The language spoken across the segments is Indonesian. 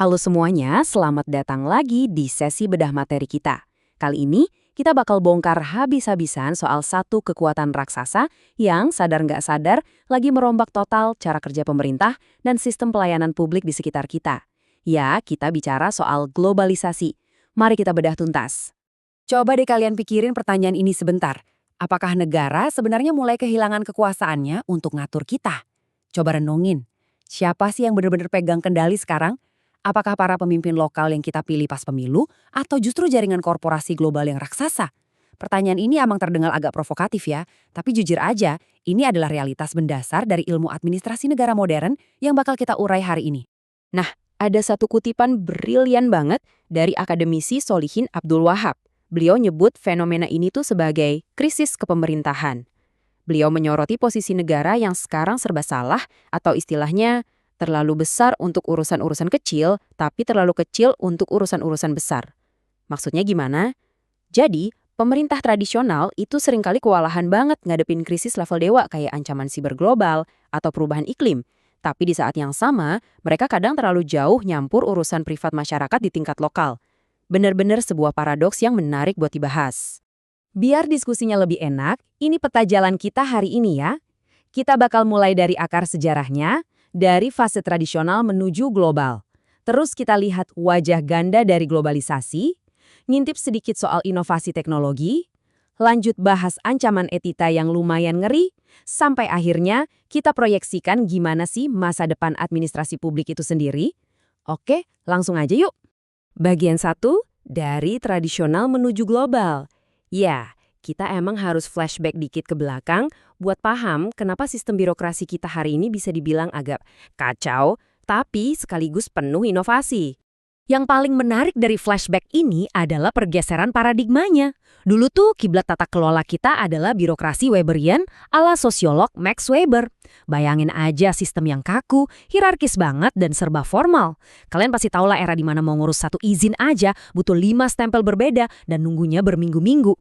Halo semuanya, selamat datang lagi di sesi bedah materi kita. Kali ini, kita bakal bongkar habis-habisan soal satu kekuatan raksasa yang sadar nggak sadar lagi merombak total cara kerja pemerintah dan sistem pelayanan publik di sekitar kita. Ya, kita bicara soal globalisasi. Mari kita bedah tuntas. Coba deh kalian pikirin pertanyaan ini sebentar. Apakah negara sebenarnya mulai kehilangan kekuasaannya untuk ngatur kita? Coba renungin. Siapa sih yang benar-benar pegang kendali sekarang? Apakah para pemimpin lokal yang kita pilih pas pemilu atau justru jaringan korporasi global yang raksasa? Pertanyaan ini emang terdengar agak provokatif ya, tapi jujur aja, ini adalah realitas mendasar dari ilmu administrasi negara modern yang bakal kita urai hari ini. Nah, ada satu kutipan brilian banget dari akademisi Solihin Abdul Wahab. Beliau nyebut fenomena ini tuh sebagai krisis kepemerintahan. Beliau menyoroti posisi negara yang sekarang serba salah atau istilahnya terlalu besar untuk urusan-urusan kecil, tapi terlalu kecil untuk urusan-urusan besar. Maksudnya gimana? Jadi, pemerintah tradisional itu seringkali kewalahan banget ngadepin krisis level dewa kayak ancaman siber global atau perubahan iklim. Tapi di saat yang sama, mereka kadang terlalu jauh nyampur urusan privat masyarakat di tingkat lokal. Benar-benar sebuah paradoks yang menarik buat dibahas. Biar diskusinya lebih enak, ini peta jalan kita hari ini ya. Kita bakal mulai dari akar sejarahnya, dari fase tradisional menuju global. Terus kita lihat wajah ganda dari globalisasi, ngintip sedikit soal inovasi teknologi, lanjut bahas ancaman etika yang lumayan ngeri, sampai akhirnya kita proyeksikan gimana sih masa depan administrasi publik itu sendiri. Oke, langsung aja yuk. Bagian 1, dari tradisional menuju global. Ya, kita emang harus flashback dikit ke belakang buat paham kenapa sistem birokrasi kita hari ini bisa dibilang agak kacau, tapi sekaligus penuh inovasi. Yang paling menarik dari flashback ini adalah pergeseran paradigmanya. Dulu tuh kiblat tata kelola kita adalah birokrasi Weberian ala sosiolog Max Weber. Bayangin aja sistem yang kaku, hierarkis banget dan serba formal. Kalian pasti tahu lah era di mana mau ngurus satu izin aja butuh 5 stempel berbeda dan nunggunya berminggu-minggu.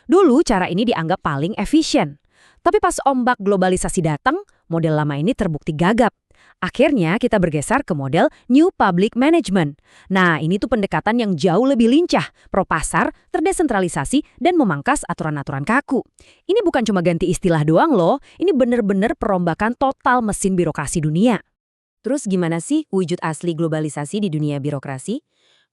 Dulu cara ini dianggap paling efisien. Tapi pas ombak globalisasi datang, model lama ini terbukti gagap. Akhirnya kita bergeser ke model New Public Management. Nah, ini tuh pendekatan yang jauh lebih lincah, pro-pasar, terdesentralisasi, dan memangkas aturan-aturan kaku. Ini bukan cuma ganti istilah doang loh, ini bener-bener perombakan total mesin birokrasi dunia. Terus gimana sih wujud asli globalisasi di dunia birokrasi?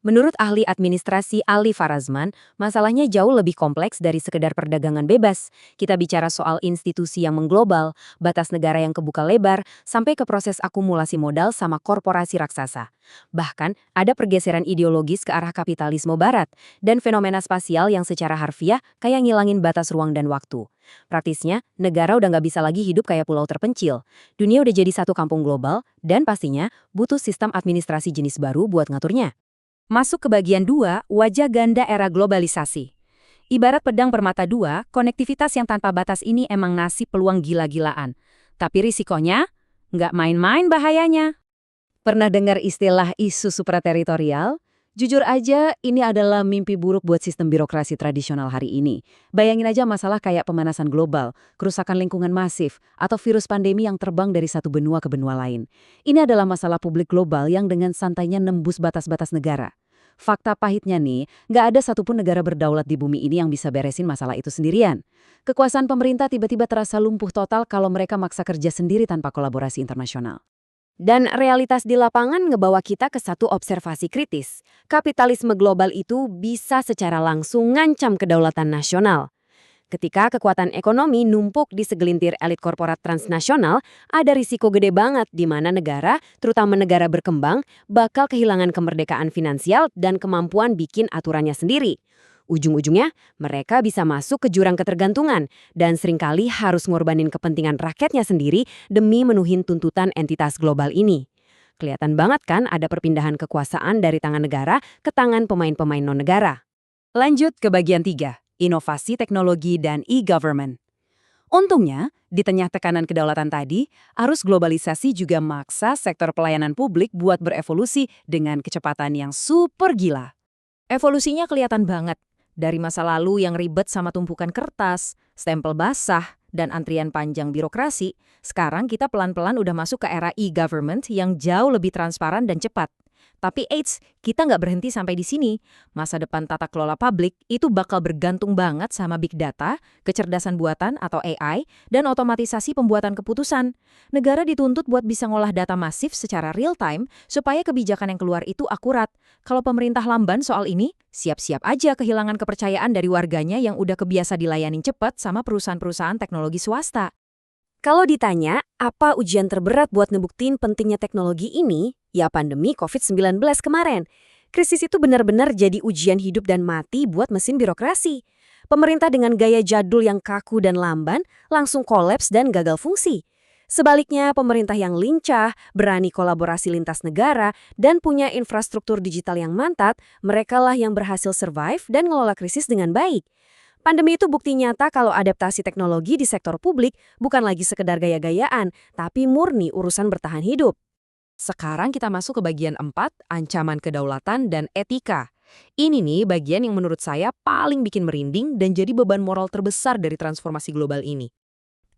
Menurut ahli administrasi Ali Farazman, masalahnya jauh lebih kompleks dari sekedar perdagangan bebas. Kita bicara soal institusi yang mengglobal, batas negara yang kebuka lebar, sampai ke proses akumulasi modal sama korporasi raksasa. Bahkan, ada pergeseran ideologis ke arah kapitalisme barat, dan fenomena spasial yang secara harfiah kayak ngilangin batas ruang dan waktu. Praktisnya, negara udah nggak bisa lagi hidup kayak pulau terpencil. Dunia udah jadi satu kampung global, dan pastinya butuh sistem administrasi jenis baru buat ngaturnya. Masuk ke bagian 2, wajah ganda era globalisasi. Ibarat pedang bermata dua, konektivitas yang tanpa batas ini emang ngasih peluang gila-gilaan. Tapi risikonya, nggak main-main bahayanya. Pernah dengar istilah isu suprateritorial? Jujur aja, ini adalah mimpi buruk buat sistem birokrasi tradisional hari ini. Bayangin aja masalah kayak pemanasan global, kerusakan lingkungan masif, atau virus pandemi yang terbang dari satu benua ke benua lain. Ini adalah masalah publik global yang dengan santainya nembus batas-batas negara. Fakta pahitnya nih, nggak ada satupun negara berdaulat di bumi ini yang bisa beresin masalah itu sendirian. Kekuasaan pemerintah tiba-tiba terasa lumpuh total kalau mereka maksa kerja sendiri tanpa kolaborasi internasional. Dan realitas di lapangan ngebawa kita ke satu observasi kritis. Kapitalisme global itu bisa secara langsung ngancam kedaulatan nasional. Ketika kekuatan ekonomi numpuk di segelintir elit korporat transnasional, ada risiko gede banget di mana negara, terutama negara berkembang, bakal kehilangan kemerdekaan finansial dan kemampuan bikin aturannya sendiri. Ujung-ujungnya, mereka bisa masuk ke jurang ketergantungan dan seringkali harus ngorbanin kepentingan rakyatnya sendiri demi menuhin tuntutan entitas global ini. Kelihatan banget kan ada perpindahan kekuasaan dari tangan negara ke tangan pemain-pemain non-negara. Lanjut ke bagian 3. Inovasi teknologi dan e-government. Untungnya, di tengah tekanan kedaulatan tadi, arus globalisasi juga maksa sektor pelayanan publik buat berevolusi dengan kecepatan yang super gila. Evolusinya kelihatan banget. Dari masa lalu yang ribet sama tumpukan kertas, stempel basah, dan antrian panjang birokrasi, sekarang kita pelan-pelan udah masuk ke era e-government yang jauh lebih transparan dan cepat. Tapi eits, kita nggak berhenti sampai di sini. Masa depan tata kelola publik itu bakal bergantung banget sama big data, kecerdasan buatan atau AI, dan otomatisasi pembuatan keputusan. Negara dituntut buat bisa ngolah data masif secara real time supaya kebijakan yang keluar itu akurat. Kalau pemerintah lamban soal ini, siap-siap aja kehilangan kepercayaan dari warganya yang udah kebiasa dilayanin cepat sama perusahaan-perusahaan teknologi swasta. Kalau ditanya, apa ujian terberat buat ngebuktiin pentingnya teknologi ini? Ya pandemi COVID-19 kemarin. Krisis itu benar-benar jadi ujian hidup dan mati buat mesin birokrasi. Pemerintah dengan gaya jadul yang kaku dan lamban langsung kolaps dan gagal fungsi. Sebaliknya, pemerintah yang lincah, berani kolaborasi lintas negara, dan punya infrastruktur digital yang mantap, merekalah yang berhasil survive dan ngelola krisis dengan baik. Pandemi itu bukti nyata kalau adaptasi teknologi di sektor publik bukan lagi sekedar gaya-gayaan, tapi murni urusan bertahan hidup. Sekarang kita masuk ke bagian 4, ancaman kedaulatan dan etika. Ini nih bagian yang menurut saya paling bikin merinding dan jadi beban moral terbesar dari transformasi global ini.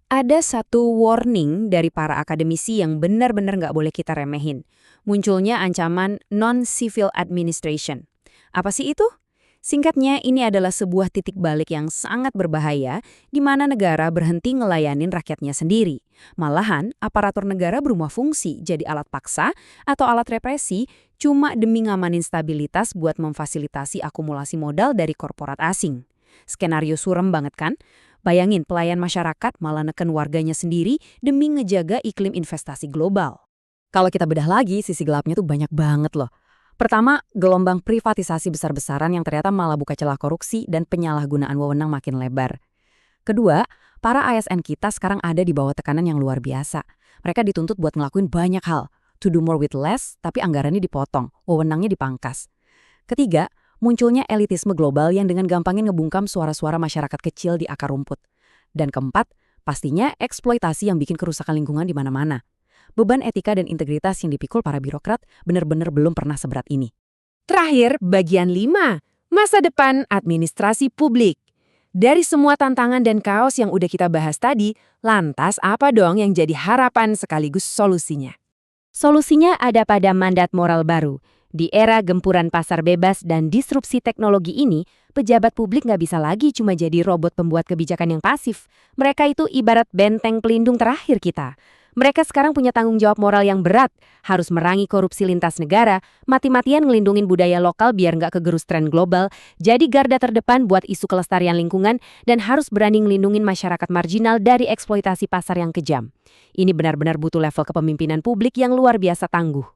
Ada satu warning dari para akademisi yang benar-benar nggak boleh kita remehin. Munculnya ancaman non-civil administration. Apa sih itu? Singkatnya, ini adalah sebuah titik balik yang sangat berbahaya di mana negara berhenti ngelayanin rakyatnya sendiri. Malahan, aparatur negara berubah fungsi jadi alat paksa atau alat represi cuma demi ngamanin stabilitas buat memfasilitasi akumulasi modal dari korporat asing. Skenario surem banget kan? Bayangin pelayan masyarakat malah neken warganya sendiri demi ngejaga iklim investasi global. Kalau kita bedah lagi, sisi gelapnya tuh banyak banget loh. Pertama, gelombang privatisasi besar-besaran yang ternyata malah buka celah korupsi dan penyalahgunaan wewenang makin lebar. Kedua, para ASN kita sekarang ada di bawah tekanan yang luar biasa. Mereka dituntut buat ngelakuin banyak hal, to do more with less, tapi anggarannya dipotong, wewenangnya dipangkas. Ketiga, munculnya elitisme global yang dengan gampangnya ngebungkam suara-suara masyarakat kecil di akar rumput. Dan keempat, pastinya eksploitasi yang bikin kerusakan lingkungan di mana-mana. Beban etika dan integritas yang dipikul para birokrat benar-benar belum pernah seberat ini. Terakhir, bagian 5, masa depan administrasi publik. Dari semua tantangan dan kaos yang udah kita bahas tadi, lantas apa dong yang jadi harapan sekaligus solusinya? Solusinya ada pada mandat moral baru. Di era gempuran pasar bebas dan disrupsi teknologi ini, pejabat publik nggak bisa lagi cuma jadi robot pembuat kebijakan yang pasif. Mereka itu ibarat benteng pelindung terakhir kita. Mereka sekarang punya tanggung jawab moral yang berat, harus merangi korupsi lintas negara, mati-matian ngelindungin budaya lokal biar nggak kegerus tren global, jadi garda terdepan buat isu kelestarian lingkungan, dan harus berani ngelindungin masyarakat marginal dari eksploitasi pasar yang kejam. Ini benar-benar butuh level kepemimpinan publik yang luar biasa tangguh.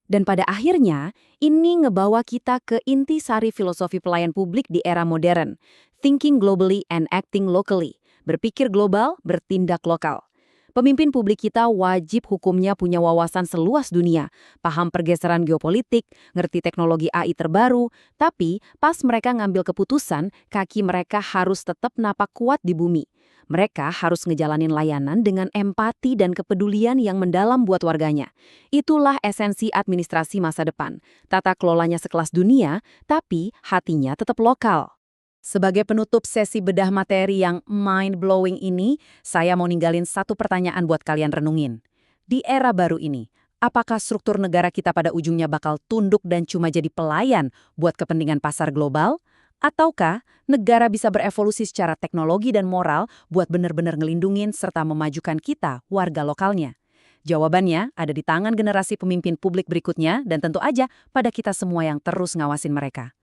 Dan pada akhirnya, ini ngebawa kita ke inti sari filosofi pelayan publik di era modern. Thinking globally and acting locally. Berpikir global, bertindak lokal. Pemimpin publik kita wajib hukumnya punya wawasan seluas dunia, paham pergeseran geopolitik, ngerti teknologi AI terbaru, tapi pas mereka ngambil keputusan, kaki mereka harus tetap napak kuat di bumi. Mereka harus ngejalanin layanan dengan empati dan kepedulian yang mendalam buat warganya. Itulah esensi administrasi masa depan. Tata kelolanya sekelas dunia, tapi hatinya tetap lokal. Sebagai penutup sesi bedah materi yang mind-blowing ini, saya mau ninggalin satu pertanyaan buat kalian renungin. Di era baru ini, apakah struktur negara kita pada ujungnya bakal tunduk dan cuma jadi pelayan buat kepentingan pasar global? Ataukah negara bisa berevolusi secara teknologi dan moral buat benar-benar ngelindungin serta memajukan kita, warga lokalnya? Jawabannya ada di tangan generasi pemimpin publik berikutnya dan tentu aja pada kita semua yang terus ngawasin mereka.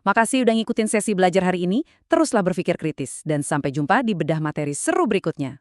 Makasih udah ngikutin sesi belajar hari ini, teruslah berpikir kritis, dan sampai jumpa di bedah materi seru berikutnya.